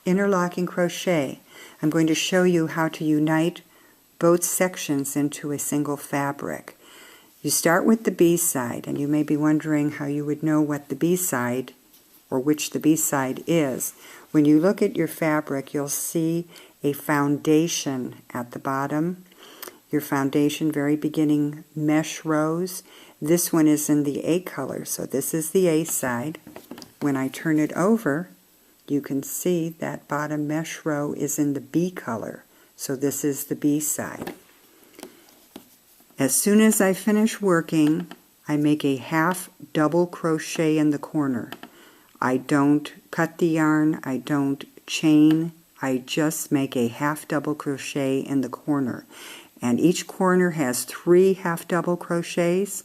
Interlocking Crochet. I'm going to show you how to unite both sections into a single fabric. You start with the B side, and you may be wondering how you would know what the B side or which the B side is. When you look at your fabric, you'll see a foundation at the bottom. Your foundation, very beginning mesh rows. This one is in the A color, so this is the A side. When I turn it over, you can see that bottom mesh row is in the B color, so this is the B side. As soon as I finish working, I make a half double crochet in the corner. I don't cut the yarn, I don't chain, I just make a half double crochet in the corner. And each corner has 3 half double crochets,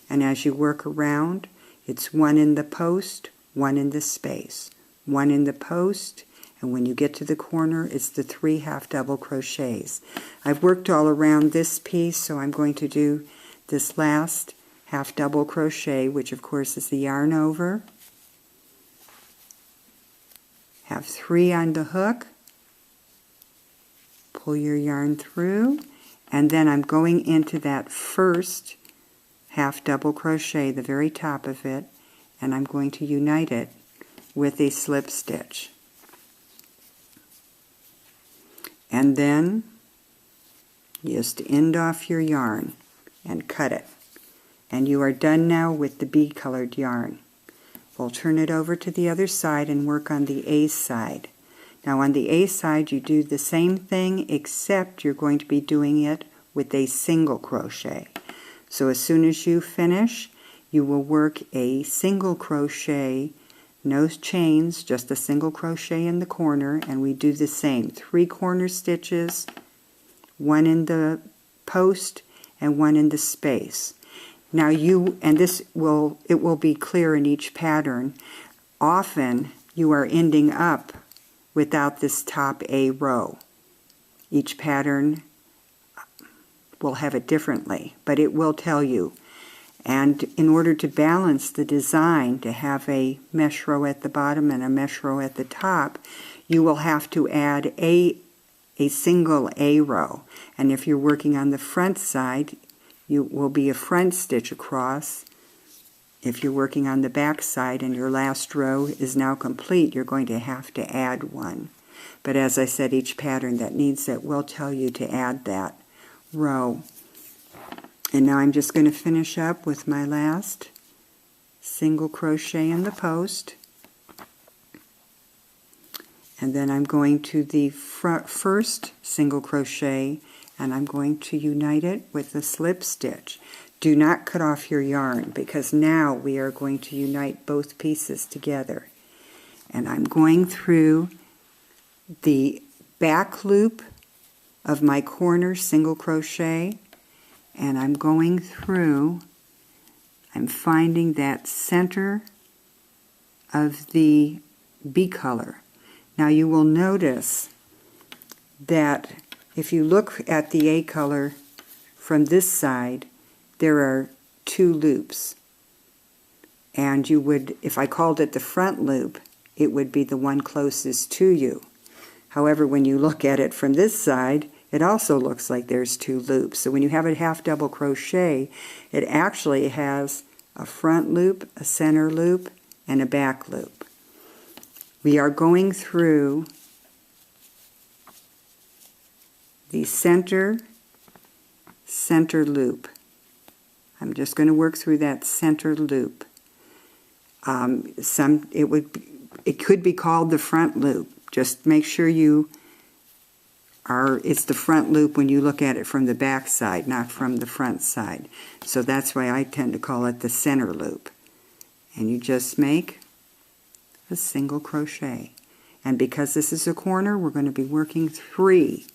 and as you work around, it's 1 in the post, 1 in the space, 1 in the post, and when you get to the corner, it's the 3 half double crochets. I've worked all around this piece, so I'm going to do this last half double crochet, which of course is the yarn over. Have 3 on the hook, pull your yarn through, and then I'm going into that first half double crochet, the very top of it, and I'm going to unite it with a slip stitch. And then just end off your yarn and cut it. And you are done now with the B colored yarn. We'll turn it over to the other side and work on the A side. Now on the A side you do the same thing, except you're going to be doing it with a single crochet. So as soon as you finish, you will work a single crochet, no chains, just a single crochet in the corner, and we do the same. 3 corner stitches, 1 in the post and 1 in the space. Now it will be clear in each pattern, often you are ending up without this top A row. Each pattern will have it differently, but it will tell you. And in order to balance the design, to have a mesh row at the bottom and a mesh row at the top, you will have to add a single A row. And if you're working on the front side, you will be a front stitch across. If you're working on the back side and your last row is now complete, you're going to have to add 1. But as I said, each pattern that needs it will tell you to add that row. And now I'm just going to finish up with my last single crochet in the post, and then I'm going to the first single crochet and I'm going to unite it with a slip stitch. Do not cut off your yarn, because now we are going to unite both pieces together. And I'm going through the back loop of my corner single crochet, and I'm going through, I'm finding that center of the B color. Now you will notice that if you look at the A color from this side, there are 2 loops. And you would, if I called it the front loop, it would be the one closest to you. However, when you look at it from this side, it also looks like there's 2 loops. So when you have a half double crochet, it actually has a front loop, a center loop, and a back loop. We are going through the center loop. I'm just going to work through that center loop. It could be called the front loop. Just make sure it's the front loop when you look at it from the back side, not from the front side. So that's why I tend to call it the center loop. And you just make a single crochet. And because this is a corner, we're going to be working 3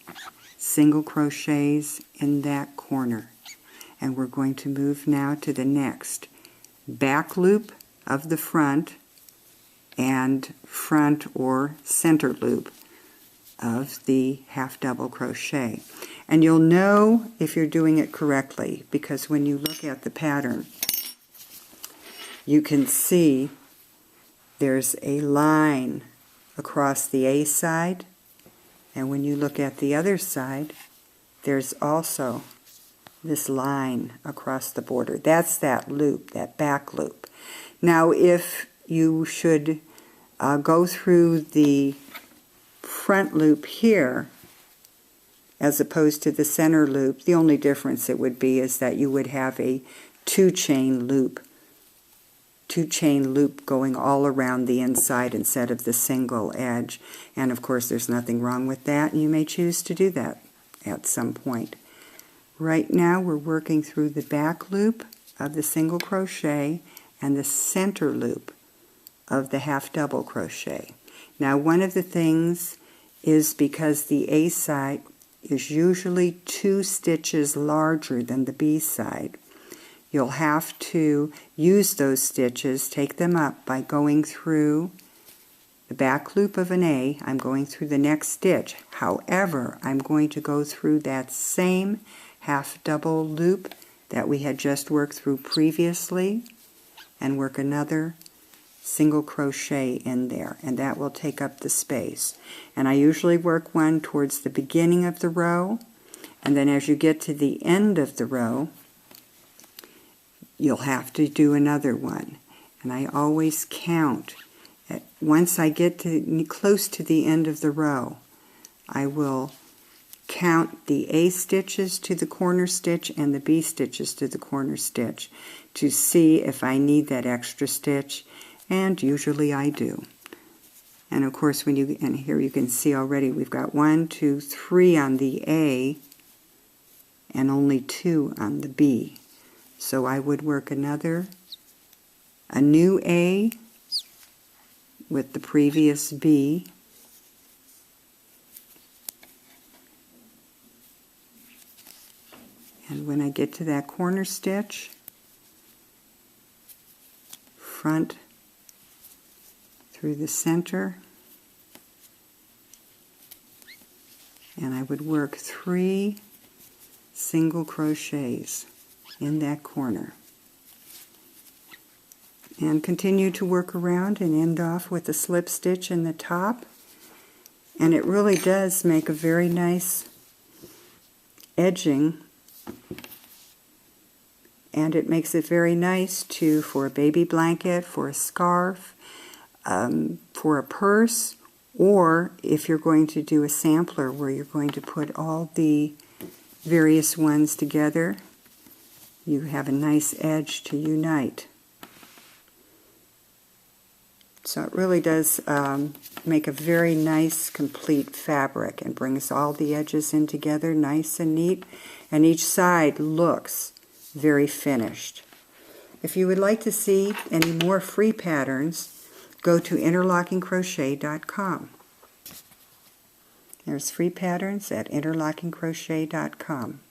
single crochets in that corner. And we're going to move now to the next back loop of the front and front or center loop of the half double crochet. And you'll know if you're doing it correctly, because when you look at the pattern, you can see there's a line across the A side, and when you look at the other side, there's also this line across the border. That's that loop, that back loop. Now if you should go through the front loop here as opposed to the center loop, the only difference it would be is that you would have a two-chain loop going all around the inside instead of the single edge. And of course there's nothing wrong with that, and you may choose to do that at some point. Right now we're working through the back loop of the single crochet and the center loop of the half double crochet. Now one of the things is, because the A side is usually 2 stitches larger than the B side, you'll have to use those stitches, take them up by going through the back loop of an A. I'm going through the next stitch. However, I'm going to go through that same half double loop that we had just worked through previously and work another single crochet in there, and that will take up the space. And I usually work one towards the beginning of the row, and then as you get to the end of the row, you'll have to do another one. And I always count. Once I get to close to the end of the row, I will count the A stitches to the corner stitch and the B stitches to the corner stitch to see if I need that extra stitch, and usually I do. And of course, and here you can see already we've got 1, 2, 3 on the A and only 2 on the B. So I would work a new A with the previous B, and when I get to that corner stitch, front through the center, and I would work 3 single crochets in that corner. And continue to work around and end off with a slip stitch in the top. And it really does make a very nice edging, and it makes it very nice too for a baby blanket, for a scarf, for a purse, or if you're going to do a sampler where you're going to put all the various ones together, you have a nice edge to unite. So it really does make a very nice complete fabric and brings all the edges in together nice and neat, and each side looks very finished. If you would like to see any more free patterns, go to interlockingcrochet.com. There's free patterns at interlockingcrochet.com.